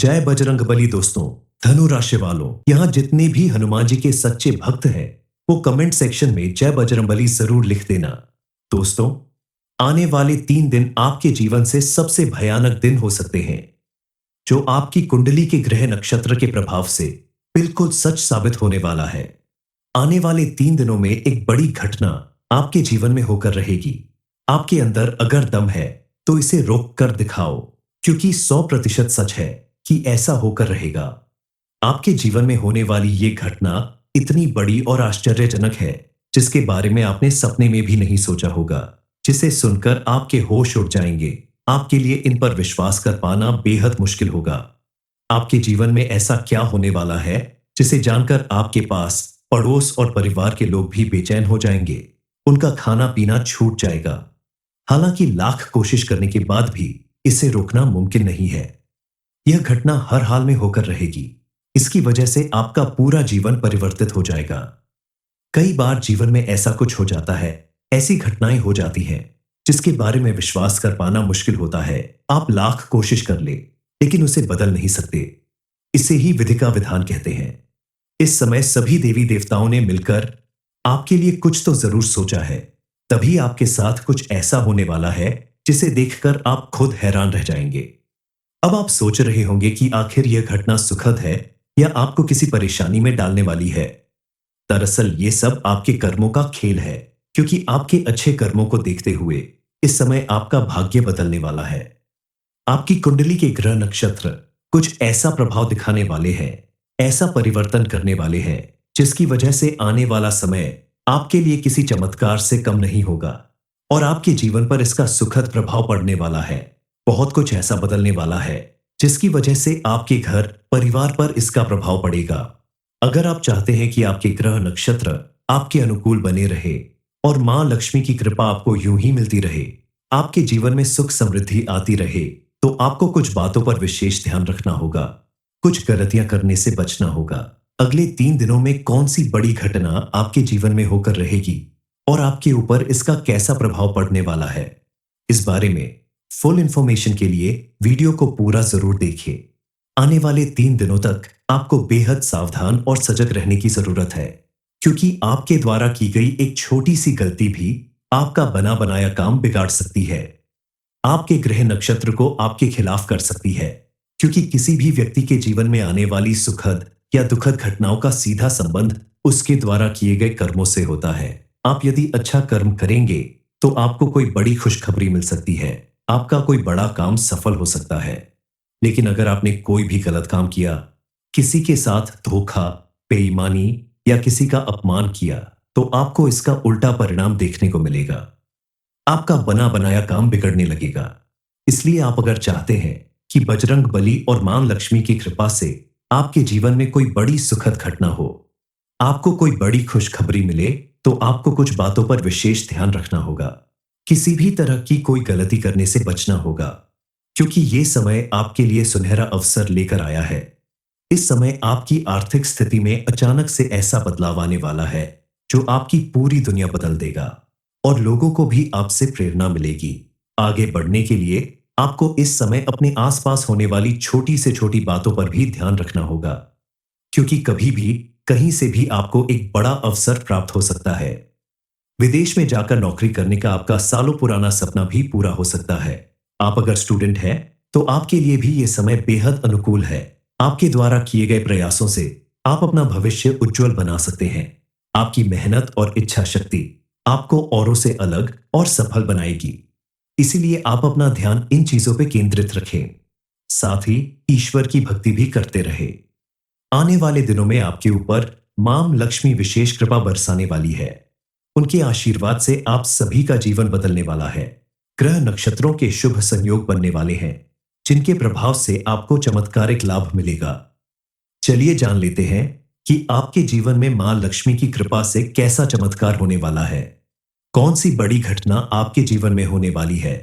जय बजरंगबली दोस्तों। धनु राशि वालों, यहाँ जितने भी हनुमान जी के सच्चे भक्त हैं वो कमेंट सेक्शन में जय बजरंगबली जरूर लिख देना। दोस्तों, आने वाले 3 दिन आपके जीवन से सबसे भयानक दिन हो सकते हैं, जो आपकी कुंडली के ग्रह नक्षत्र के प्रभाव से बिल्कुल सच साबित होने वाला है। आने वाले 3 दिनों में एक बड़ी घटना आपके जीवन में होकर रहेगी। आपके अंदर अगर दम है तो इसे रोक कर दिखाओ, क्योंकि 100% सच है कि ऐसा होकर रहेगा। आपके जीवन में होने वाली ये घटना इतनी बड़ी और आश्चर्यजनक है, जिसके बारे में आपने सपने में भी नहीं सोचा होगा, जिसे सुनकर आपके होश उड़ जाएंगे। आपके लिए इन पर विश्वास कर पाना बेहद मुश्किल होगा। आपके जीवन में ऐसा क्या होने वाला है जिसे जानकर आपके पास पड़ोस और परिवार के लोग भी बेचैन हो जाएंगे। उनका खाना पीना छूट जाएगा। हालांकि लाख कोशिश करने के बाद भी इसे रोकना मुमकिन नहीं है। यह घटना हर हाल में होकर रहेगी। इसकी वजह से आपका पूरा जीवन परिवर्तित हो जाएगा। कई बार जीवन में ऐसा कुछ हो जाता है, ऐसी घटनाएं हो जाती हैं जिसके बारे में विश्वास कर पाना मुश्किल होता है। आप लाख कोशिश कर ले, लेकिन उसे बदल नहीं सकते। इसे ही विधि का विधान कहते हैं। इस समय सभी देवी देवताओं ने मिलकर आपके लिए कुछ तो जरूर सोचा है, तभी आपके साथ कुछ ऐसा होने वाला है जिसे देखकर आप खुद हैरान रह जाएंगे। अब आप सोच रहे होंगे कि आखिर यह घटना सुखद है या आपको किसी परेशानी में डालने वाली है। दरअसल ये सब आपके कर्मों का खेल है, क्योंकि आपके अच्छे कर्मों को देखते हुए इस समय आपका भाग्य बदलने वाला है। आपकी कुंडली के ग्रह नक्षत्र कुछ ऐसा प्रभाव दिखाने वाले हैं, ऐसा परिवर्तन करने वाले हैं, जिसकी वजह से आने वाला समय आपके लिए किसी चमत्कार से कम नहीं होगा और आपके जीवन पर इसका सुखद प्रभाव पड़ने वाला है। बहुत कुछ ऐसा बदलने वाला है जिसकी वजह से आपके घर परिवार पर इसका प्रभाव पड़ेगा। अगर आप चाहते हैं कि आपके ग्रह नक्षत्र आपके अनुकूल बने रहे और मां लक्ष्मी की कृपा आपको यूं ही मिलती रहे, आपके जीवन में सुख समृद्धि आती रहे, तो आपको कुछ बातों पर विशेष ध्यान रखना होगा। कुछ गलतियां करने से बचना होगा। अगले 3 दिनों में कौन सी बड़ी घटना आपके जीवन में होकर रहेगी और आपके ऊपर इसका कैसा प्रभाव पड़ने वाला है, इस बारे में फुल इंफॉर्मेशन के लिए वीडियो को पूरा जरूर देखिए। आने वाले 3 दिनों तक आपको बेहद सावधान और सजग रहने की जरूरत है, क्योंकि आपके द्वारा की गई एक छोटी सी गलती भी आपका बना बनाया काम बिगाड़ सकती है। आपके ग्रह नक्षत्र को आपके खिलाफ कर सकती है, क्योंकि किसी भी व्यक्ति के जीवन में आने वाली सुखद या दुखद घटनाओं का सीधा संबंध उसके द्वारा किए गए कर्मों से होता है। आप यदि अच्छा कर्म करेंगे तो आपको कोई बड़ी खुशखबरी मिल सकती है, आपका कोई बड़ा काम सफल हो सकता है। लेकिन अगर आपने कोई भी गलत काम किया, किसी के साथ धोखा, बेईमानी या किसी का अपमान किया, तो आपको इसका उल्टा परिणाम देखने को मिलेगा। आपका बना बनाया काम बिगड़ने लगेगा। इसलिए आप अगर चाहते हैं कि बजरंग बली और मां लक्ष्मी की कृपा से आपके जीवन में कोई बड़ी सुखद घटना हो, आपको कोई बड़ी खुशखबरी मिले, तो आपको कुछ बातों पर विशेष ध्यान रखना होगा। किसी भी तरह की कोई गलती करने से बचना होगा, क्योंकि ये समय आपके लिए सुनहरा अवसर लेकर आया है। इस समय आपकी आर्थिक स्थिति में अचानक से ऐसा बदलाव आने वाला है जो आपकी पूरी दुनिया बदल देगा और लोगों को भी आपसे प्रेरणा मिलेगी। आगे बढ़ने के लिए आपको इस समय अपने आसपास होने वाली छोटी से छोटी बातों पर भी ध्यान रखना होगा, क्योंकि कभी भी कहीं से भी आपको एक बड़ा अवसर प्राप्त हो सकता है। विदेश में जाकर नौकरी करने का आपका सालों पुराना सपना भी पूरा हो सकता है। आप अगर स्टूडेंट हैं तो आपके लिए भी यह समय बेहद अनुकूल है। आपके द्वारा किए गए प्रयासों से आप अपना भविष्य उज्जवल बना सकते हैं। आपकी मेहनत और इच्छा शक्ति आपको औरों से अलग और सफल बनाएगी। इसीलिए आप अपना ध्यान इन चीजों पर केंद्रित रखें, साथ ही ईश्वर की भक्ति भी करते रहे। आने वाले दिनों में आपके ऊपर मां लक्ष्मी विशेष कृपा बरसाने वाली है। उनके आशीर्वाद से आप सभी का जीवन बदलने वाला है। ग्रह नक्षत्रों के शुभ संयोग बनने वाले हैं, जिनके प्रभाव से आपको चमत्कारिक लाभ मिलेगा। चलिए जान लेते हैं कि आपके जीवन में मां लक्ष्मी की कृपा से कैसा चमत्कार होने वाला है। कौन सी बड़ी घटना आपके जीवन में होने वाली है।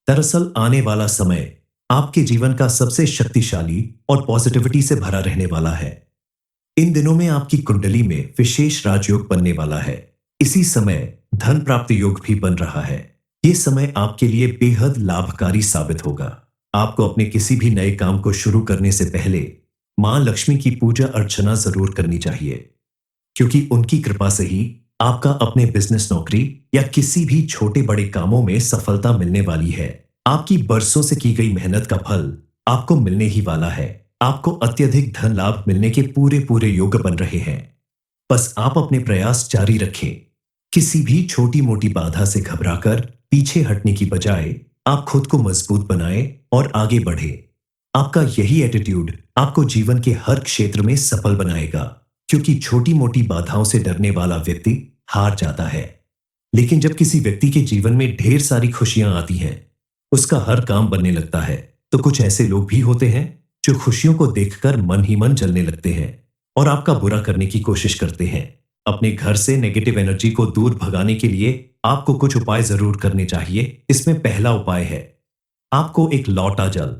दरअसल आने वाला समय आपके जीवन का सबसे शक्तिशाली और पॉजिटिविटी से भरा रहने वाला है। इन दिनों में आपकी कुंडली में विशेष राजयोग बनने वाला है। इसी समय धन प्राप्ति योग भी बन रहा है। ये समय आपके लिए बेहद लाभकारी साबित होगा। आपको अपने किसी भी नए काम को शुरू करने से पहले मां लक्ष्मी की पूजा अर्चना जरूर करनी चाहिए, क्योंकि उनकी कृपा से ही आपका अपने बिजनेस, नौकरी या किसी भी छोटे बड़े कामों में सफलता मिलने वाली है। आपकी बरसों से की गई मेहनत का फल आपको मिलने ही वाला है। आपको अत्यधिक धन लाभ मिलने के पूरे पूरे योग बन रहे हैं। बस आप अपने प्रयास जारी रखें। किसी भी छोटी मोटी बाधा से घबराकर पीछे हटने की बजाय आप खुद को मजबूत बनाएं और आगे बढ़े। आपका यही एटीट्यूड आपको जीवन के हर क्षेत्र में सफल बनाएगा, क्योंकि छोटी मोटी बाधाओं से डरने वाला व्यक्ति हार जाता है। लेकिन जब किसी व्यक्ति के जीवन में ढेर सारी खुशियां आती हैं, उसका हर काम बनने लगता है, तो कुछ ऐसे लोग भी होते हैं जो खुशियों को देखकर मन ही मन जलने लगते हैं और आपका बुरा करने की कोशिश करते हैं। अपने घर से नेगेटिव एनर्जी को दूर भगाने के लिए आपको कुछ उपाय जरूर करने चाहिए। इसमें पहला उपाय है, आपको एक लौटा जल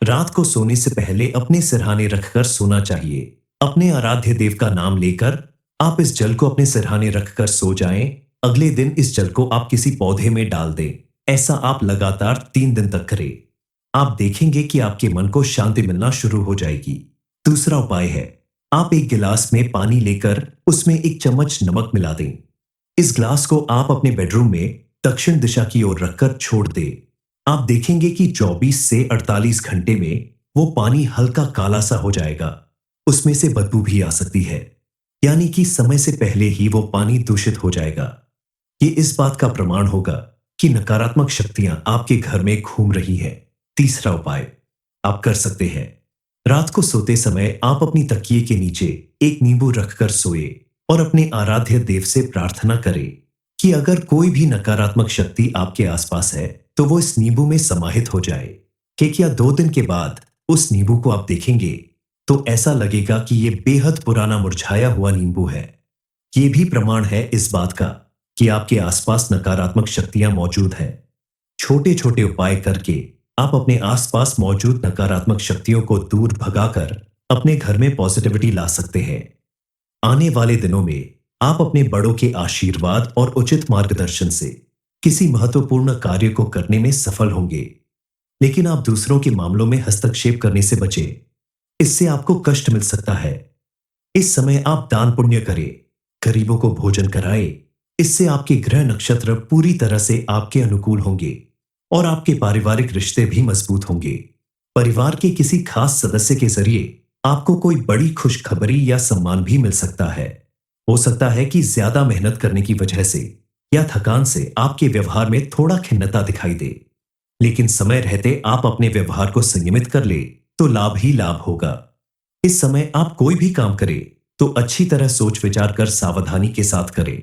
रात को सोने से पहले अपने सिरहाने रखकर सोना चाहिए। अपने आराध्य देव का नाम लेकर आप इस जल को अपने सिरहाने रखकर सो जाएं। अगले दिन इस जल को आप किसी पौधे में डाल दें। ऐसा आप लगातार 3 दिन तक करें। आप देखेंगे कि आपके मन को शांति मिलना शुरू हो जाएगी। दूसरा उपाय है, आप एक गिलास में पानी लेकर उसमें 1 चम्मच नमक मिला दें। इस ग्लास को आप अपने बेडरूम में दक्षिण दिशा की ओर रखकर छोड़ दें। आप देखेंगे कि 24 से 48 घंटे में वो पानी हल्का काला सा हो जाएगा। उसमें से बदबू भी आ सकती है, यानी कि समय से पहले ही वो पानी दूषित हो जाएगा। ये इस बात का प्रमाण होगा कि नकारात्मक शक्तियां आपके घर में घूम रही हैं। तीसरा उपाय आप कर सकते हैं, रात को सोते समय आप अपनी तकिए के नीचे एक नींबू रखकर सोए और अपने आराध्य देव से प्रार्थना करें कि अगर कोई भी नकारात्मक शक्ति आपके आसपास है तो वो इस नींबू में समाहित हो जाए। कि क्या 2 दिन के बाद उस नींबू को आप देखेंगे तो ऐसा लगेगा कि ये बेहद पुराना मुरझाया हुआ नींबू है। ये भी प्रमाण है इस बात का कि आपके आसपास नकारात्मक शक्तियां मौजूद हैं। छोटे छोटे उपाय करके आप अपने आसपास मौजूद नकारात्मक शक्तियों को दूर भगाकर अपने घर में पॉजिटिविटी ला सकते हैं। आने वाले दिनों में आप अपने बड़ों के आशीर्वाद और उचित मार्गदर्शन से किसी महत्वपूर्ण कार्य को करने में सफल होंगे। लेकिन आप दूसरों के मामलों में हस्तक्षेप करने से बचें, इससे आपको कष्ट मिल सकता है। इस समय आप दान पुण्य करें, गरीबों को भोजन कराएं। इससे आपके ग्रह नक्षत्र पूरी तरह से आपके अनुकूल होंगे और आपके पारिवारिक रिश्ते भी मजबूत होंगे। परिवार के किसी खास सदस्य के जरिए आपको कोई बड़ी खुशखबरी या सम्मान भी मिल सकता है। हो सकता है कि ज्यादा मेहनत करने की वजह से या थकान से आपके व्यवहार में थोड़ा खिन्नता दिखाई दे, लेकिन समय रहते आप अपने व्यवहार को संयमित कर ले तो लाभ ही लाभ होगा। इस समय आप कोई भी काम करें तो अच्छी तरह सोच विचार कर सावधानी के साथ करें।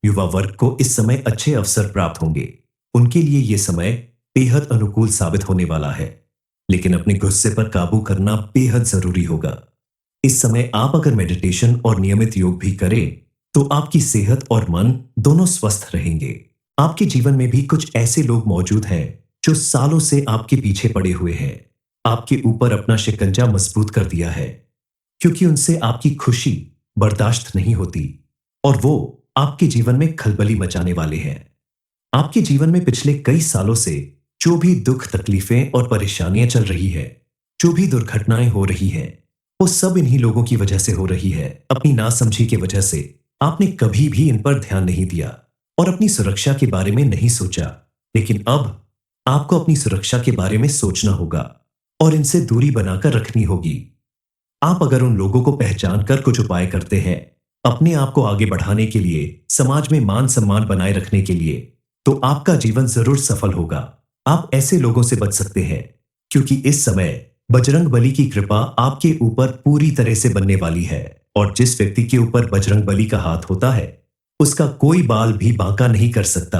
युवा वर्ग को इस समय अच्छे अवसर प्राप्त होंगे। उनके लिए यह समय बेहद अनुकूल साबित होने वाला है, लेकिन अपने गुस्से पर काबू करना बेहद जरूरी होगा। इस समय आप अगर मेडिटेशन और नियमित योग भी करें तो आपकी सेहत और मन दोनों स्वस्थ रहेंगे। आपके जीवन में भी कुछ ऐसे लोग मौजूद हैं जो सालों से आपके पीछे पड़े हुए हैं, आपके ऊपर अपना शिकंजा मजबूत कर दिया है, क्योंकि उनसे आपकी खुशी बर्दाश्त नहीं होती और वो आपके जीवन में खलबली मचाने वाले हैं। आपके जीवन में पिछले कई सालों से जो भी दुख, तकलीफें और परेशानियां चल रही है, जो भी दुर्घटनाएं हो रही हैं, वो सब इन्हीं लोगों की वजह से हो रही है। अपनी नासमझी की वजह से आपने कभी भी इन पर ध्यान नहीं दिया और अपनी सुरक्षा के बारे में नहीं सोचा। लेकिन अब आपको अपनी सुरक्षा के बारे में सोचना होगा और इनसे दूरी बनाकर रखनी होगी। आप अगर उन लोगों को पहचान कर कुछ उपाय करते हैं अपने आप को आगे बढ़ाने के लिए, समाज में मान सम्मान बनाए रखने के लिए, तो आपका जीवन जरूर सफल होगा। आप ऐसे लोगों से बच सकते हैं, क्योंकि इस समय बजरंग बली की कृपा आपके ऊपर पूरी तरह से बनने वाली है और जिस व्यक्ति के ऊपर बजरंग बली का हाथ होता है उसका कोई बाल भी बांका नहीं कर सकता।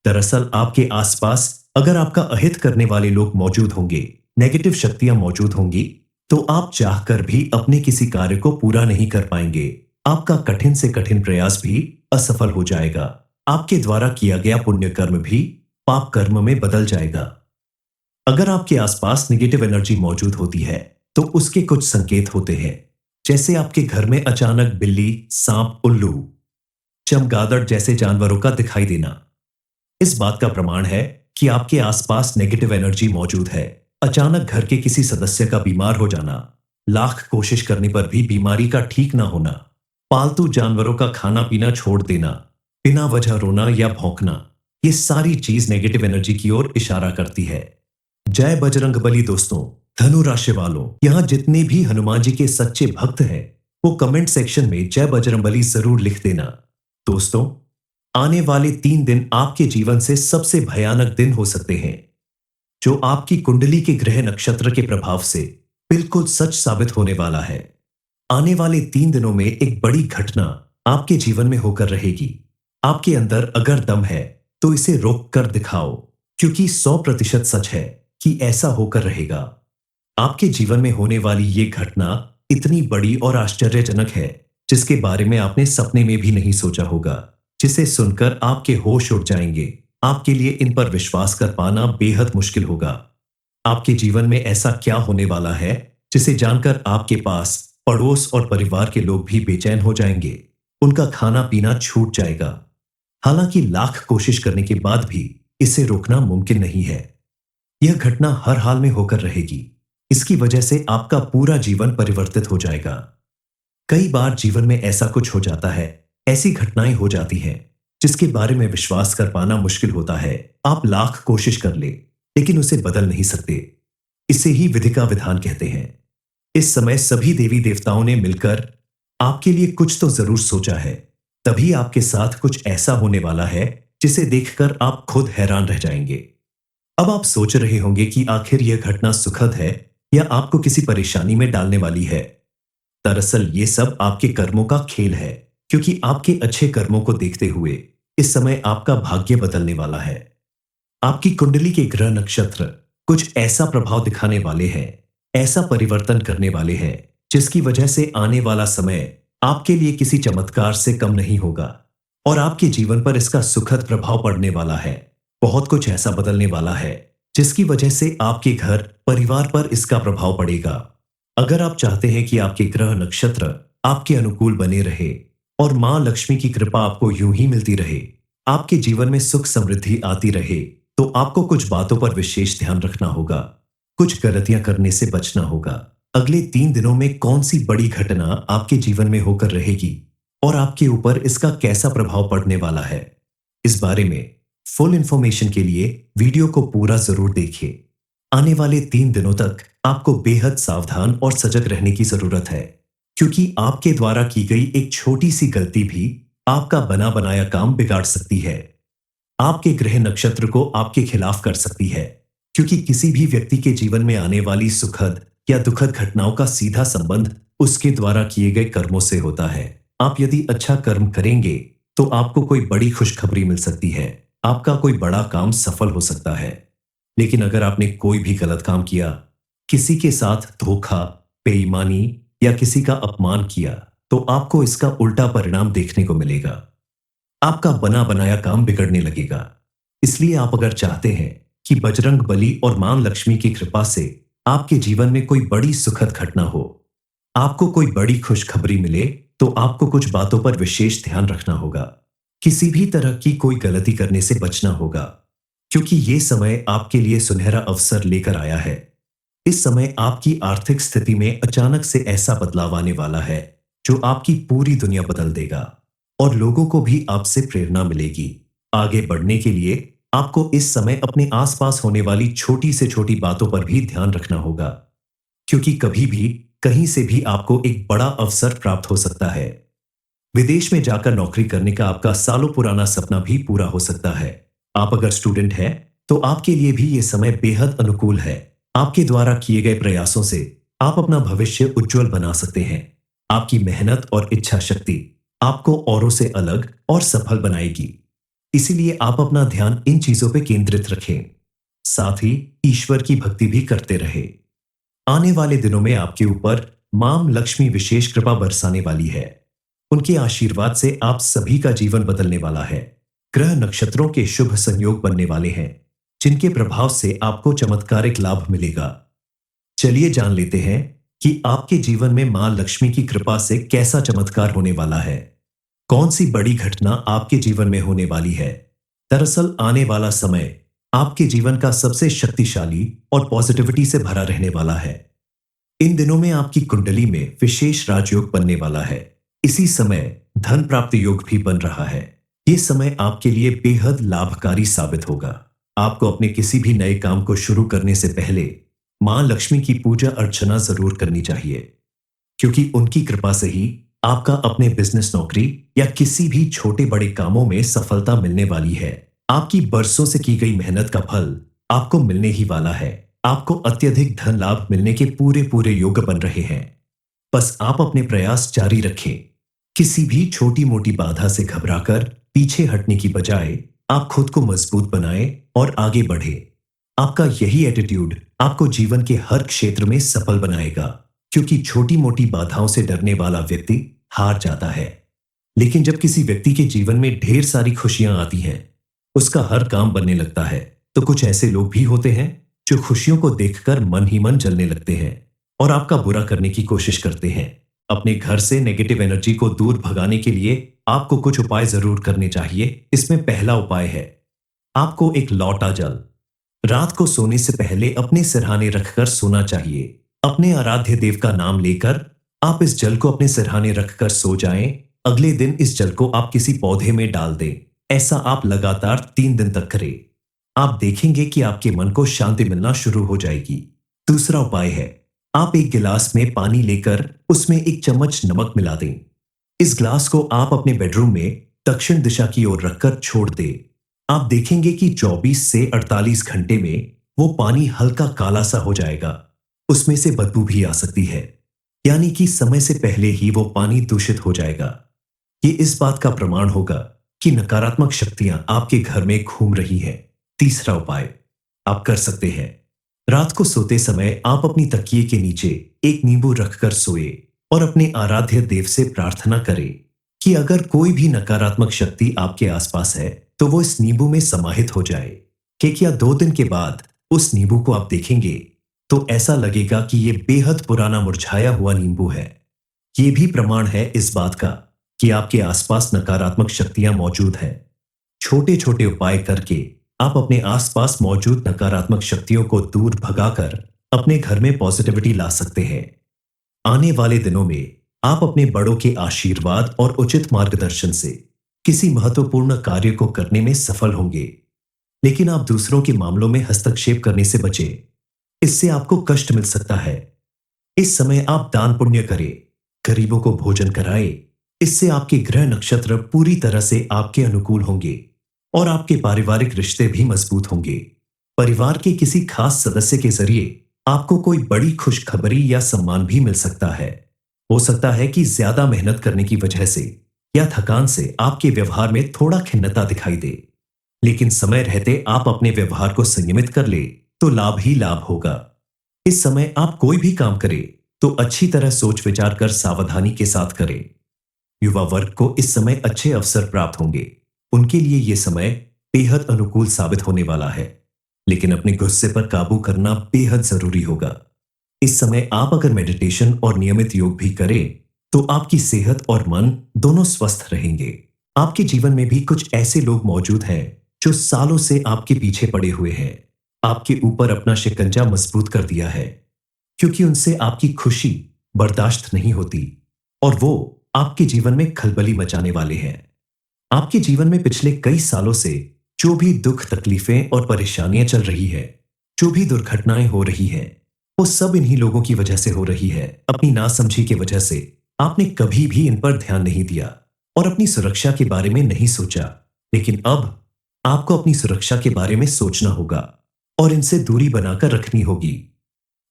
दरअसल आपके आसपास अगर आपका अहित करने वाले लोग मौजूद होंगे, नेगेटिव शक्तियां मौजूद होंगी, तो आप चाहकर भी अपने किसी कार्य को पूरा नहीं कर पाएंगे। आपका कठिन से कठिन प्रयास भी असफल हो जाएगा। आपके द्वारा किया गया पुण्य कर्म भी पाप कर्म में बदल जाएगा। अगर आपके आसपास नेगेटिव एनर्जी मौजूद होती है तो उसके कुछ संकेत होते हैं, जैसे आपके घर में अचानक बिल्ली, सांप, उल्लू, चमगादड़ जैसे जानवरों का दिखाई देना। इस बात का प्रमाण है कि आपके आसपास नेगेटिव एनर्जी मौजूद है। अचानक घर के किसी सदस्य का बीमार हो जाना, लाख कोशिश करने पर भी बीमारी का ठीक ना होना, पालतू जानवरों का खाना पीना छोड़ देना, बिना वजह रोना या भौंकना, ये सारी चीज नेगेटिव एनर्जी की ओर इशारा करती है। जय बजरंगबली दोस्तों। धनु राशि वालों, यहाँ जितने भी हनुमान जी के सच्चे भक्त हैं वो कमेंट सेक्शन में जय बजरंगबली जरूर लिख देना। दोस्तों, आने वाले 3 दिन आपके जीवन से सबसे भयानक दिन हो सकते हैं, जो आपकी कुंडली के ग्रह नक्षत्र के प्रभाव से बिल्कुल सच साबित होने वाला है। आने वाले 3 दिनों में एक बड़ी घटना आपके जीवन में होकर रहेगी। आपके अंदर अगर दम है तो इसे रोक कर दिखाओ, क्योंकि 100% सच है कि ऐसा होकर रहेगा। आपके जीवन में होने वाली ये घटना इतनी बड़ी और आश्चर्यजनक है जिसके बारे में आपने सपने में भी नहीं सोचा होगा, जिसे सुनकर आपके होश उड़ जाएंगे। आपके लिए इन पर विश्वास कर पाना बेहद मुश्किल होगा। आपके जीवन में ऐसा क्या होने वाला है जिसे जानकर आपके पास पड़ोस और परिवार के लोग भी बेचैन हो जाएंगे, उनका खाना पीना छूट जाएगा। हालांकि लाख कोशिश करने के बाद भी इसे रोकना मुमकिन नहीं है। यह घटना हर हाल में होकर रहेगी। इसकी वजह से आपका पूरा जीवन परिवर्तित हो जाएगा। कई बार जीवन में ऐसा कुछ हो जाता है, ऐसी घटनाएं हो जाती हैं जिसके बारे में विश्वास कर पाना मुश्किल होता है। आप लाख कोशिश कर ले लेकिन उसे बदल नहीं सकते। इसे ही विधि का विधान कहते हैं। इस समय सभी देवी देवताओं ने मिलकर आपके लिए कुछ तो जरूर सोचा है, तभी आपके साथ कुछ ऐसा होने वाला है जिसे देखकर आप खुद हैरान रह जाएंगे। अब आप सोच रहे होंगे कि आखिर यह घटना सुखद है या आपको किसी परेशानी में डालने वाली है। दरअसल ये सब आपके कर्मों का खेल है, क्योंकि आपके अच्छे कर्मों को देखते हुए इस समय आपका भाग्य बदलने वाला है। आपकी कुंडली के ग्रह नक्षत्र कुछ ऐसा प्रभाव दिखाने वाले हैं, ऐसा परिवर्तन करने वाले हैं, जिसकी वजह से आने वाला समय आपके लिए किसी चमत्कार से कम नहीं होगा और आपके जीवन पर इसका सुखद प्रभाव पड़ने वाला है। बहुत कुछ ऐसा बदलने वाला है जिसकी वजह से आपके घर परिवार पर इसका प्रभाव पड़ेगा। अगर आप चाहते हैं कि आपके ग्रह नक्षत्र आपके अनुकूल बने रहे और मां लक्ष्मी की कृपा आपको यूं ही मिलती रहे, आपके जीवन में सुख समृद्धि आती रहे, तो आपको कुछ बातों पर विशेष ध्यान रखना होगा, कुछ गलतियां करने से बचना होगा। अगले 3 दिनों में कौन सी बड़ी घटना आपके जीवन में होकर रहेगी और आपके ऊपर इसका कैसा प्रभाव पड़ने वाला है, इस बारे में फुल इंफॉर्मेशन के लिए वीडियो को पूरा जरूर देखिए। आने वाले 3 दिनों तक आपको बेहद सावधान और सजग रहने की जरूरत है, क्योंकि आपके द्वारा की गई एक छोटी सी गलती भी आपका बना बनाया काम बिगाड़ सकती है। आपके ग्रह नक्षत्र को आपके खिलाफ कर सकती है, क्योंकि किसी भी व्यक्ति के जीवन में आने वाली सुखद या दुखद घटनाओं का सीधा संबंध उसके द्वारा किए गए कर्मों से होता है। आप यदि अच्छा कर्म करेंगे तो आपको कोई बड़ी खुशखबरी मिल सकती है, आपका कोई बड़ा काम सफल हो सकता है। लेकिन अगर आपने कोई भी गलत काम किया, किसी के साथ धोखा, बेईमानी या किसी का अपमान किया, तो आपको इसका उल्टा परिणाम देखने को मिलेगा। आपका बना बनाया काम बिगड़ने लगेगा। इसलिए आप अगर चाहते हैं कि बजरंग बली और मां लक्ष्मी की कृपा से आपके जीवन में कोई बड़ी सुखद घटना हो, आपको कोई बड़ी खुशखबरी मिले, तो आपको कुछ बातों पर विशेष ध्यान रखना होगा। किसी भी तरह की कोई गलती करने से बचना होगा, क्योंकि ये समय आपके लिए सुनहरा अवसर लेकर आया है। इस समय आपकी आर्थिक स्थिति में अचानक से ऐसा बदलाव आने वाला है जो आपकी पूरी दुनिया बदल देगा और लोगों को भी आपसे प्रेरणा मिलेगी। आगे बढ़ने के लिए आपको इस समय अपने आसपास होने वाली छोटी से छोटी बातों पर भी ध्यान रखना होगा, क्योंकि कभी भी कहीं से भी आपको एक बड़ा अवसर प्राप्त हो सकता है। विदेश में जाकर नौकरी करने का आपका सालों पुराना सपना भी पूरा हो सकता है। आप अगर स्टूडेंट हैं तो आपके लिए भी यह समय बेहद अनुकूल है। आपके द्वारा किए गए प्रयासों से आप अपना भविष्य उज्जवल बना सकते हैं। आपकी मेहनत और इच्छा शक्ति आपको औरों से अलग और सफल बनाएगी। इसीलिए आप अपना ध्यान इन चीजों पर केंद्रित रखें, साथ ही ईश्वर की भक्ति भी करते रहे। आने वाले दिनों में आपके ऊपर मां लक्ष्मी विशेष कृपा बरसाने वाली है। उनके आशीर्वाद से आप सभी का जीवन बदलने वाला है। ग्रह नक्षत्रों के शुभ संयोग बनने वाले हैं, जिनके प्रभाव से आपको चमत्कारिक लाभ मिलेगा। चलिए जान लेते हैं कि आपके जीवन में मां लक्ष्मी की कृपा से कैसा चमत्कार होने वाला है। कौन सी बड़ी घटना आपके जीवन में होने वाली है। दरअसल आने वाला समय आपके जीवन का सबसे शक्तिशाली और पॉजिटिविटी से भरा रहने वाला है। इन दिनों में आपकी कुंडली में विशेष राजयोग बनने वाला है। इसी समय धन प्राप्ति योग भी बन रहा है। ये समय आपके लिए बेहद लाभकारी साबित होगा। आपको अपने किसी भी नए काम को शुरू करने से पहले मां लक्ष्मी की पूजा अर्चना जरूर करनी चाहिए, क्योंकि उनकी कृपा से ही आपका अपने बिजनेस, नौकरी या किसी भी छोटे बड़े कामों में सफलता मिलने वाली है। आपकी बरसों से की गई मेहनत का फल आपको मिलने ही वाला है। आपको अत्यधिक धन लाभ मिलने के पूरे पूरे योग बन रहे हैं। बस आप अपने प्रयास जारी रखें। किसी भी छोटी मोटी बाधा से घबराकर पीछे हटने की बजाय आप खुद को मजबूत बनाएं और आगे बढ़े। आपका यही एटीट्यूड आपको जीवन के हर क्षेत्र में सफल बनाएगा, क्योंकि छोटी मोटी बाधाओं से डरने वाला व्यक्ति हार जाता है। लेकिन जब किसी व्यक्ति के जीवन में ढेर सारी खुशियां आती हैं, उसका हर काम बनने लगता है, तो कुछ ऐसे लोग भी होते हैं जो खुशियों को देखकर मन ही मन जलने लगते हैं और आपका बुरा करने की कोशिश करते हैं। अपने घर से नेगेटिव एनर्जी को दूर भगाने के लिए आपको कुछ उपाय जरूर करने चाहिए। इसमें पहला उपाय है, आपको एक लौटा जल रात को सोने से पहले अपने सिरहाने रखकर सोना चाहिए। अपने आराध्य देव का नाम लेकर आप इस जल को अपने सिरहाने रखकर सो जाएं। अगले दिन इस जल को आप किसी पौधे में डाल दें। ऐसा आप लगातार 3 दिन तक करें। आप देखेंगे कि आपके मन को शांति मिलना शुरू हो जाएगी। दूसरा उपाय है, आप एक गिलास में पानी लेकर उसमें 1 चम्मच नमक मिला दें। इस ग्लास को आप अपने बेडरूम में दक्षिण दिशा की ओर रखकर छोड़ दें। आप देखेंगे कि 24 से 48 घंटे में वो पानी हल्का काला सा हो जाएगा। उसमें से बदबू भी आ सकती है, यानी कि समय से पहले ही वो पानी दूषित हो जाएगा। ये इस बात का प्रमाण होगा कि नकारात्मक शक्तियां आपके घर में घूम रही हैं। तीसरा उपाय आप कर सकते हैं, रात को सोते समय आप अपनी तकिए के नीचे एक नींबू रखकर सोए और अपने आराध्य देव से प्रार्थना करें कि अगर कोई भी नकारात्मक शक्ति आपके आसपास है तो वो इस नींबू में समाहित हो जाए। कि क्या 2 दिन के बाद उस नींबू को आप देखेंगे तो ऐसा लगेगा कि ये बेहद पुराना मुरझाया हुआ नींबू है। ये भी प्रमाण है इस बात का कि आपके आसपास नकारात्मक शक्तियां मौजूद हैं। छोटे छोटे उपाय करके आप अपने आसपास मौजूद नकारात्मक शक्तियों को दूर भगाकर अपने घर में पॉजिटिविटी ला सकते हैं। आने वाले दिनों में आप अपने बड़ों के आशीर्वाद और उचित मार्गदर्शन से किसी महत्वपूर्ण कार्य को करने में सफल होंगे। लेकिन आप दूसरों के मामलों में हस्तक्षेप करने से बचें, इससे आपको कष्ट मिल सकता है। इस समय आप दान पुण्य करें, गरीबों को भोजन कराएं। इससे आपके ग्रह नक्षत्र पूरी तरह से आपके अनुकूल होंगे और आपके पारिवारिक रिश्ते भी मजबूत होंगे। परिवार के किसी खास सदस्य के जरिए आपको कोई बड़ी खुशखबरी या सम्मान भी मिल सकता है। हो सकता है कि ज्यादा मेहनत करने की वजह से या थकान से आपके व्यवहार में थोड़ा खिन्नता दिखाई दे, लेकिन समय रहते आप अपने व्यवहार को संयमित कर ले तो लाभ ही लाभ होगा। इस समय आप कोई भी काम करें तो अच्छी तरह सोच विचार कर सावधानी के साथ करें। युवा वर्ग को इस समय अच्छे अवसर प्राप्त होंगे। उनके लिए यह समय बेहद अनुकूल साबित होने वाला है, लेकिन अपने गुस्से पर काबू करना बेहद जरूरी होगा। इस समय आप अगर मेडिटेशन और नियमित योग भी करें तो आपकी सेहत और मन दोनों स्वस्थ रहेंगे। आपके जीवन में भी कुछ ऐसे लोग मौजूद हैं जो सालों से आपके पीछे पड़े हुए हैं, आपके ऊपर अपना शिकंजा मजबूत कर दिया है, क्योंकि उनसे आपकी खुशी बर्दाश्त नहीं होती और वो आपके जीवन में खलबली मचाने वाले हैं। आपके जीवन में पिछले कई सालों से जो भी दुख, तकलीफें और परेशानियां चल रही है, जो भी दुर्घटनाएं हो रही हैं, वो सब इन्हीं लोगों की वजह से हो रही है। अपनी नासमझी की वजह से आपने कभी भी इन पर ध्यान नहीं दिया और अपनी सुरक्षा के बारे में नहीं सोचा। लेकिन अब आपको अपनी सुरक्षा के बारे में सोचना होगा और इनसे दूरी बनाकर रखनी होगी।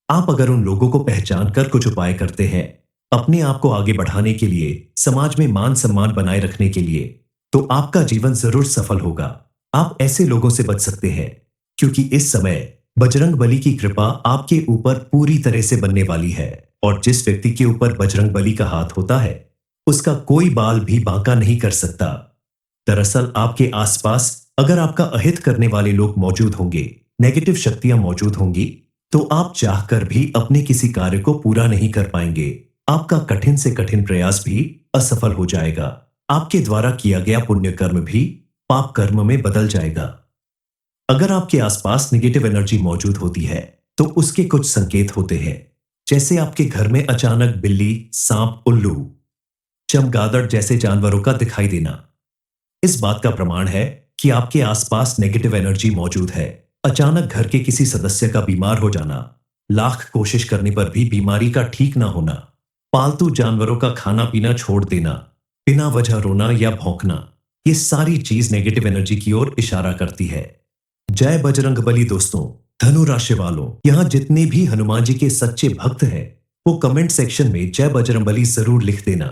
आप अगर उन लोगों को पहचान कर कुछ उपाय करते हैं अपने आप को आगे बढ़ाने के लिए, समाज में मान सम्मान बनाए रखने के लिए, तो आपका जीवन जरूर सफल होगा। आप ऐसे लोगों से बच सकते हैं क्योंकि इस समय बजरंग बली की कृपा आपके ऊपर पूरी तरह से बनने वाली है और जिस व्यक्ति के ऊपर बजरंग बली का हाथ होता है उसका कोई बाल भी बांका नहीं कर सकता। दरअसल आपके आसपास अगर आपका अहित करने वाले लोग मौजूद होंगे, नेगेटिव शक्तियां मौजूद होंगी, तो आप चाहकर भी अपने किसी कार्य को पूरा नहीं कर पाएंगे। आपका कठिन से कठिन प्रयास भी असफल हो जाएगा। आपके द्वारा किया गया पुण्य कर्म भी पाप कर्म में बदल जाएगा। अगर आपके आसपास नेगेटिव एनर्जी मौजूद होती है तो उसके कुछ संकेत होते हैं, जैसे आपके घर में अचानक बिल्ली, सांप, उल्लू, चमगादड़ जैसे जानवरों का दिखाई देना। इस बात का प्रमाण है कि आपके आसपास नेगेटिव एनर्जी मौजूद है। अचानक घर के किसी सदस्य का बीमार हो जाना, लाख कोशिश करने पर भी बीमारी का ठीक ना होना, पालतू जानवरों का खाना पीना छोड़ देना, बिना वजह रोना या भौंकना, ये सारी चीज नेगेटिव एनर्जी की ओर इशारा करती है। जय बजरंगबली दोस्तों। धनु राशि वालों, यहाँ जितने भी हनुमान जी के सच्चे भक्त हैं वो कमेंट सेक्शन में जय बजरंगबली जरूर लिख देना।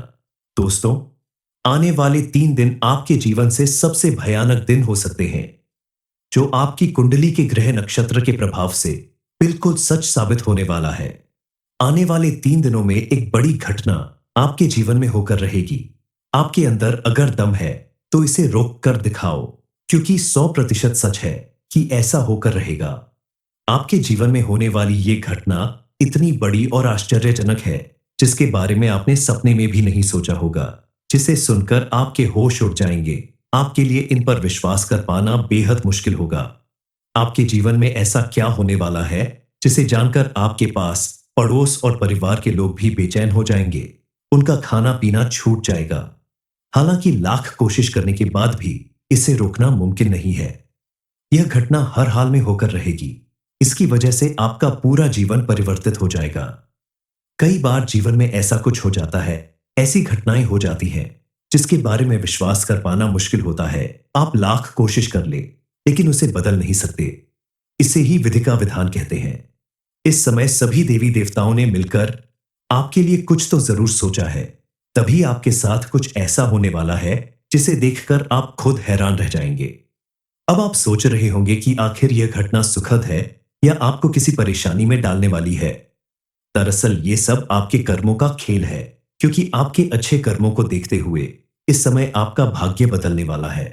दोस्तों, आने वाले 3 दिन आपके जीवन से सबसे भयानक दिन हो सकते हैं, जो आपकी कुंडली के ग्रह नक्षत्र के प्रभाव से बिल्कुल सच साबित होने वाला है। आने वाले 3 दिनों में एक बड़ी घटना आपके जीवन में होकर रहेगी। आपके अंदर अगर दम है तो इसे रोक कर दिखाओ, क्योंकि 100% सच है कि ऐसा होकर रहेगा। आपके जीवन में होने वाली ये घटना इतनी बड़ी और आश्चर्यजनक है, जिसके बारे में आपने सपने में भी नहीं सोचा होगा, जिसे सुनकर आपके होश उड़ जाएंगे। आपके लिए इन पर विश्वास कर पाना बेहद मुश्किल होगा। आपके जीवन में ऐसा क्या होने वाला है जिसे जानकर आपके पास पड़ोस और परिवार के लोग भी बेचैन हो जाएंगे, उनका खाना पीना छूट जाएगा। हालांकि लाख कोशिश करने के बाद भी इसे रोकना मुमकिन नहीं है। यह घटना हर हाल में होकर रहेगी। इसकी वजह से आपका पूरा जीवन परिवर्तित हो जाएगा। कई बार जीवन में ऐसा कुछ हो जाता है, ऐसी घटनाएं हो जाती हैं जिसके बारे में विश्वास कर पाना मुश्किल होता है। आप लाख कोशिश कर ले, लेकिन उसे बदल नहीं सकते। इसे ही विधि का विधान कहते हैं। इस समय सभी देवी देवताओं ने मिलकर आपके लिए कुछ तो जरूर सोचा है, तभी आपके साथ कुछ ऐसा होने वाला है जिसे देखकर आप खुद हैरान रह जाएंगे। अब आप सोच रहे होंगे कि आखिर यह घटना सुखद है या आपको किसी परेशानी में डालने वाली है। दरअसल ये सब आपके कर्मों का खेल है, क्योंकि आपके अच्छे कर्मों को देखते हुए इस समय आपका भाग्य बदलने वाला है।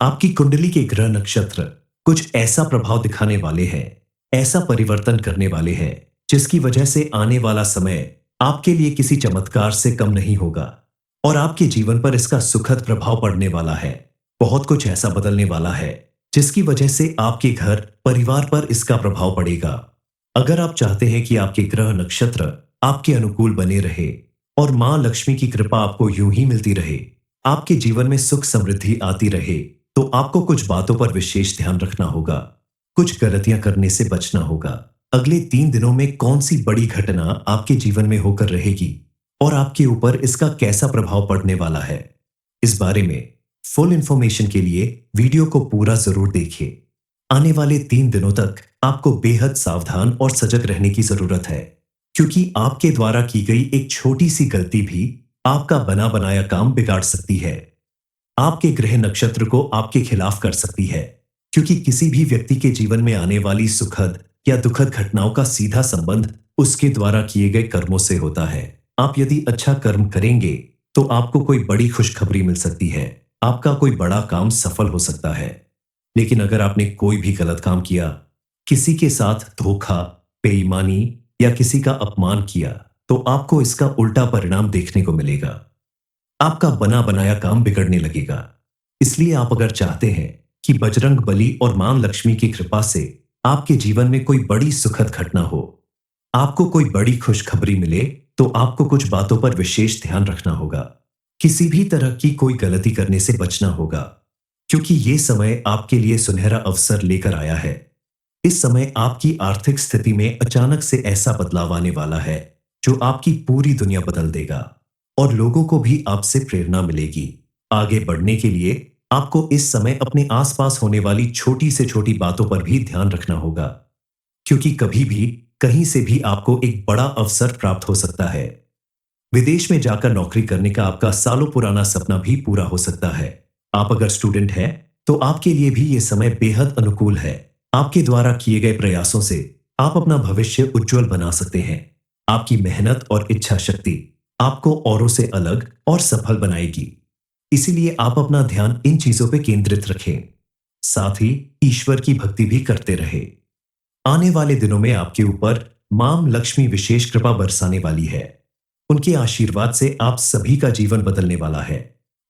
आपकी कुंडली के ग्रह नक्षत्र कुछ ऐसा प्रभाव दिखाने वाले हैं, ऐसा परिवर्तन करने वाले हैं, जिसकी वजह से आने वाला समय आपके लिए किसी चमत्कार से कम नहीं होगा और आपके जीवन पर इसका सुखद प्रभाव पड़ने वाला है। बहुत कुछ ऐसा बदलने वाला है जिसकी वजह से आपके घर परिवार पर इसका प्रभाव पड़ेगा। अगर आप चाहते हैं कि आपके ग्रह नक्षत्र आपके अनुकूल बने रहे और मां लक्ष्मी की कृपा आपको यूं ही मिलती रहे, आपके जीवन में सुख समृद्धि आती रहे, तो आपको कुछ बातों पर विशेष ध्यान रखना होगा। कुछ गलतियां करने से बचना होगा। अगले 3 दिनों में कौन सी बड़ी घटना आपके जीवन में होकर रहेगी और आपके ऊपर इसका कैसा प्रभाव पड़ने वाला है, इस बारे में फुल इंफॉर्मेशन के लिए वीडियो को पूरा जरूर देखिए। आने वाले 3 दिनों तक आपको बेहद सावधान और सजग रहने की जरूरत है, क्योंकि आपके द्वारा की गई एक छोटी सी गलती भी आपका बना बनाया काम बिगाड़ सकती है। आपके ग्रह नक्षत्र को आपके खिलाफ कर सकती है, क्योंकि किसी भी व्यक्ति के जीवन में आने वाली सुखद या दुखद घटनाओं का सीधा संबंध उसके द्वारा किए गए कर्मों से होता है। आप यदि अच्छा कर्म करेंगे तो आपको कोई बड़ी खुशखबरी मिल सकती है, आपका कोई बड़ा काम सफल हो सकता है। लेकिन अगर आपने कोई भी गलत काम किया, किसी के साथ धोखा, बेईमानी या किसी का अपमान किया, तो आपको इसका उल्टा परिणाम देखने को मिलेगा। आपका बना बनाया काम बिगड़ने लगेगा। इसलिए आप अगर चाहते हैं कि बजरंग बली और मां लक्ष्मी की कृपा से आपके जीवन में कोई बड़ी सुखद घटना हो, आपको कोई बड़ी खुशखबरी मिले, तो आपको कुछ बातों पर विशेष ध्यान रखना होगा। किसी भी तरह की कोई गलती करने से बचना होगा, क्योंकि ये समय आपके लिए सुनहरा अवसर लेकर आया है। इस समय आपकी आर्थिक स्थिति में अचानक से ऐसा बदलाव आने वाला है जो आपकी पूरी दुनिया बदल देगा और लोगों को भी आपसे प्रेरणा मिलेगी। आगे बढ़ने के लिए आपको इस समय अपने आसपास होने वाली छोटी से छोटी बातों पर भी ध्यान रखना होगा, क्योंकि कभी भी कहीं से भी आपको एक बड़ा अवसर प्राप्त हो सकता है। विदेश में जाकर नौकरी करने का आपका सालों पुराना सपना भी पूरा हो सकता है। आप अगर स्टूडेंट हैं तो आपके लिए भी यह समय बेहद अनुकूल है। आपके द्वारा किए गए प्रयासों से आप अपना भविष्य उज्जवल बना सकते हैं। आपकी मेहनत और इच्छा शक्ति आपको औरों से अलग और सफल बनाएगी। इसीलिए आप अपना ध्यान इन चीजों पर केंद्रित रखें, साथ ही ईश्वर की भक्ति भी करते रहे। आने वाले दिनों में आपके ऊपर मां लक्ष्मी विशेष कृपा बरसाने वाली है। उनके आशीर्वाद से आप सभी का जीवन बदलने वाला है।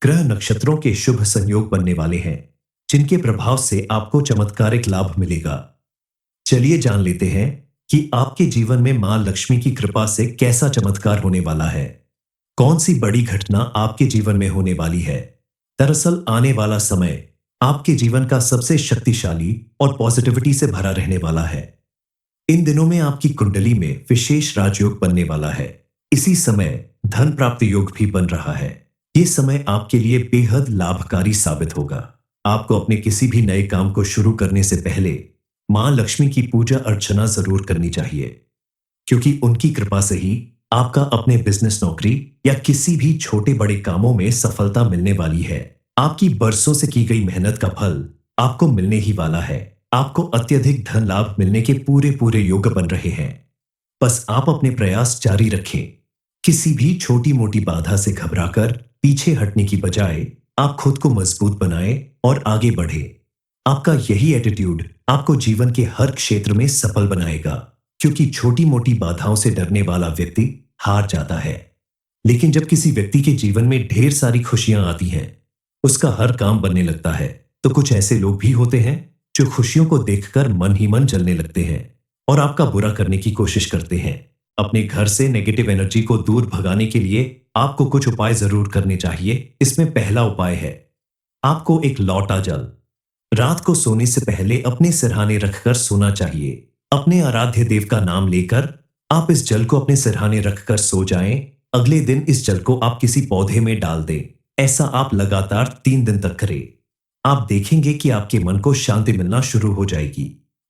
ग्रह नक्षत्रों के शुभ संयोग बनने वाले हैं। जिनके प्रभाव से आपको चमत्कारिक लाभ मिलेगा। चलिए जान लेते हैं कि आपके जीवन में मां लक्ष्मी की कृपा से कैसा चमत्कार होने वाला है। कौन सी बड़ी घटना आपके जीवन में होने वाली है। दरअसल आने वाला समय आपके जीवन का सबसे शक्तिशाली और पॉजिटिविटी से भरा रहने वाला है। इन दिनों में आपकी कुंडली में विशेष राजयोग बनने वाला है। इसी समय धन प्राप्ति योग भी बन रहा है। ये समय आपके लिए बेहद लाभकारी साबित होगा। आपको अपने किसी भी नए काम को शुरू करने से पहले मां लक्ष्मी की पूजा अर्चना जरूर करनी चाहिए, क्योंकि उनकी कृपा से ही आपका अपने बिजनेस, नौकरी या किसी भी छोटे बड़े कामों में सफलता मिलने वाली है। आपकी बरसों से की गई मेहनत का फल आपको मिलने ही वाला है। आपको अत्यधिक धन लाभ मिलने के पूरे पूरे योग बन रहे हैं। बस आप अपने प्रयास जारी रखें। किसी भी छोटी मोटी बाधा से घबराकर पीछे हटने की बजाय आप खुद को मजबूत बनाएं और आगे बढ़े। आपका यही एटीट्यूड आपको जीवन के हर क्षेत्र में सफल बनाएगा, क्योंकि छोटी मोटी बाधाओं से डरने वाला व्यक्ति हार जाता है। लेकिन जब किसी व्यक्ति के जीवन में ढेर सारी खुशियां आती हैं, उसका हर काम बनने लगता है, तो कुछ ऐसे लोग भी होते हैं जो खुशियों को देखकर मन ही मन जलने लगते हैं और आपका बुरा करने की कोशिश करते हैं। अपने घर से नेगेटिव एनर्जी को दूर भगाने के लिए आपको कुछ उपाय जरूर करने चाहिए। इसमें पहला उपाय है, आपको एक लौटा जल रात को सोने से पहले अपने सिरहाने रखकर सोना चाहिए। अपने आराध्य देव का नाम लेकर आप इस जल को अपने सिरहाने रखकर सो जाएं। अगले दिन इस जल को आप किसी पौधे में डाल दें। ऐसा आप लगातार 3 दिन तक करें। आप देखेंगे कि आपके मन को शांति मिलना शुरू हो जाएगी।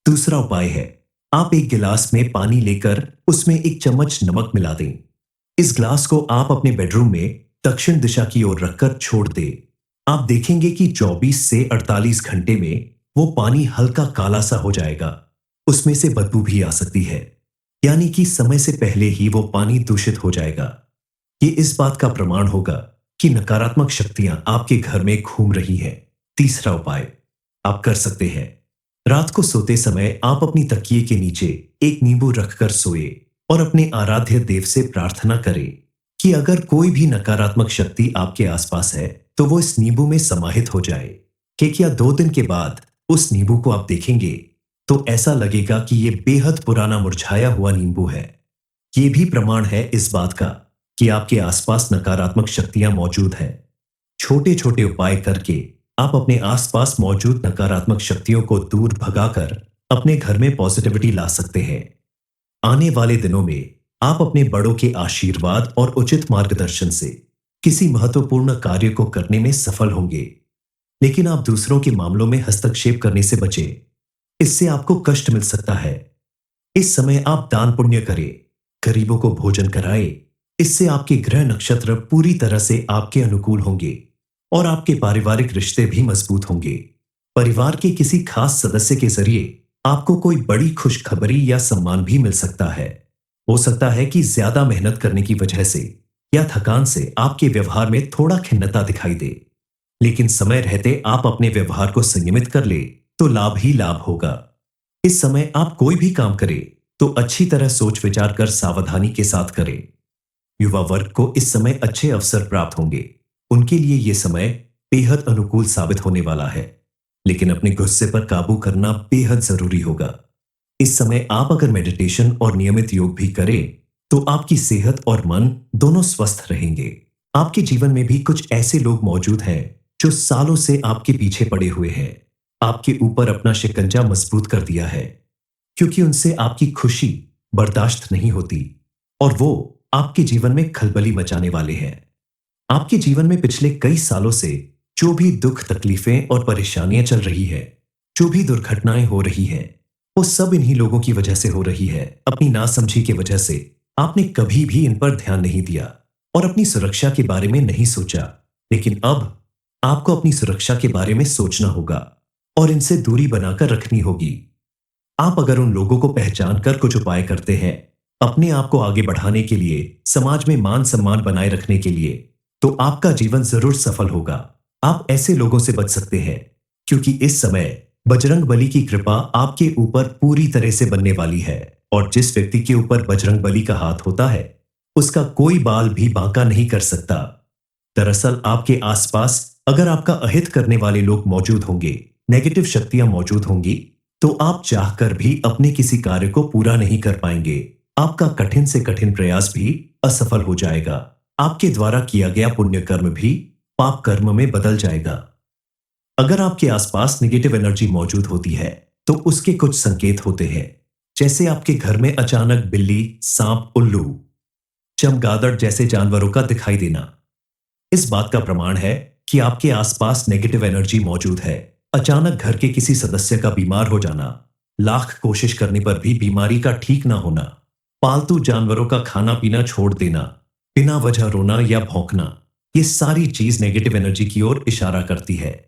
दूसरा उपाय है, आप एक गिलास में पानी लेकर उसमें 1 चम्मच नमक मिला दें। इस ग्लास को आप अपने बेडरूम में दक्षिण दिशा की ओर रखकर छोड़ दें। आप देखेंगे कि 24 से 48 घंटे में वो पानी हल्का काला सा हो जाएगा। उसमें से बदबू भी आ सकती है, यानी कि समय से पहले ही वो पानी दूषित हो जाएगा। ये इस बात का प्रमाण होगा कि नकारात्मक शक्तियां आपके घर में घूम रही हैं। तीसरा उपाय आप कर सकते हैं, रात को सोते समय आप अपनी तकिए के नीचे एक नींबू रखकर सोए और अपने आराध्य देव से प्रार्थना करें कि अगर कोई भी नकारात्मक शक्ति आपके आसपास है तो वो इस नींबू में समाहित हो जाए। कि क्या 2 दिन के बाद उस नींबू को आप देखेंगे तो ऐसा लगेगा कि ये बेहद पुराना मुरझाया हुआ नींबू है। ये भी प्रमाण है इस बात का कि आपके आसपास नकारात्मक शक्तियां मौजूद हैं। छोटे छोटे उपाय करके आप अपने आसपास मौजूद नकारात्मक शक्तियों को दूर भगाकर अपने घर में पॉजिटिविटी ला सकते हैं। आने वाले दिनों में आप अपने बड़ों के आशीर्वाद और उचित मार्गदर्शन से किसी महत्वपूर्ण कार्य को करने में सफल होंगे। लेकिन आप दूसरों के मामलों में हस्तक्षेप करने से बचें, इससे आपको कष्ट मिल सकता है। इस समय आप दान पुण्य करें, गरीबों को भोजन कराएं। इससे आपके ग्रह नक्षत्र पूरी तरह से आपके अनुकूल होंगे और आपके पारिवारिक रिश्ते भी मजबूत होंगे। परिवार के किसी खास सदस्य के जरिए आपको कोई बड़ी खुशखबरी या सम्मान भी मिल सकता है। हो सकता है कि ज्यादा मेहनत करने की वजह से या थकान से आपके व्यवहार में थोड़ा खिन्नता दिखाई दे, लेकिन समय रहते आप अपने व्यवहार को संयमित कर ले तो लाभ ही लाभ होगा। इस समय आप कोई भी काम करें तो अच्छी तरह सोच विचार कर सावधानी के साथ करें। युवा वर्ग को इस समय अच्छे अवसर प्राप्त होंगे। उनके लिए यह समय बेहद अनुकूल साबित होने वाला है, लेकिन अपने गुस्से पर काबू करना बेहद जरूरी होगा। इस समय आप अगर मेडिटेशन और नियमित योग भी करें तो आपकी सेहत और मन दोनों स्वस्थ रहेंगे। आपके जीवन में भी कुछ ऐसे लोग मौजूद हैं जो सालों से आपके पीछे पड़े हुए हैं। आपके ऊपर अपना शिकंजा मजबूत कर दिया है, क्योंकि उनसे आपकी खुशी बर्दाश्त नहीं होती और वो आपके जीवन में खलबली मचाने वाले हैं। आपके जीवन में पिछले कई सालों से जो भी दुख, तकलीफें और परेशानियां चल रही है, जो भी दुर्घटनाएं हो रही हैं, वो सब इन्हीं लोगों की वजह से हो रही है। अपनी नासमझी की वजह से आपने कभी भी इन पर ध्यान नहीं दिया और अपनी सुरक्षा के बारे में नहीं सोचा। लेकिन अब आपको अपनी सुरक्षा के बारे में सोचना होगा और इनसे दूरी बनाकर रखनी होगी। आप अगर उन लोगों को पहचान कर कुछ उपाय करते हैं अपने आप को आगे बढ़ाने के लिए, समाज में मान सम्मान बनाए रखने के लिए, तो आपका जीवन जरूर सफल होगा। आप ऐसे लोगों से बच सकते हैं, क्योंकि इस समय बजरंग बली की कृपा आपके ऊपर पूरी तरह से बनने वाली है और जिस व्यक्ति के ऊपर बजरंग बली का हाथ होता है उसका कोई बाल भी बांका नहीं कर सकता। दरअसल आपके आसपास अगर आपका अहित करने वाले लोग मौजूद होंगे, नेगेटिव शक्तियां मौजूद होंगी, तो आप चाहकर भी अपने किसी कार्य को पूरा नहीं कर पाएंगे। आपका कठिन से कठिन प्रयास भी असफल हो जाएगा। आपके द्वारा किया गया पुण्य कर्म भी पाप कर्म में बदल जाएगा। अगर आपके आसपास नेगेटिव एनर्जी मौजूद होती है, तो उसके कुछ संकेत होते हैं, जैसे आपके घर में अचानक बिल्ली, सांप, उल्लू, चमगादड़ जैसे जानवरों का दिखाई देना। इस बात का प्रमाण है कि आपके आसपास नेगेटिव एनर्जी मौजूद है। अचानक घर के किसी सदस्य का बीमार हो जाना, लाख कोशिश करने पर भी बीमारी का ठीक ना होना, पालतू जानवरों का खाना पीना छोड़ देना, बिना वजह रोना या भौंकना, ये सारी चीज नेगेटिव एनर्जी की ओर इशारा करती है।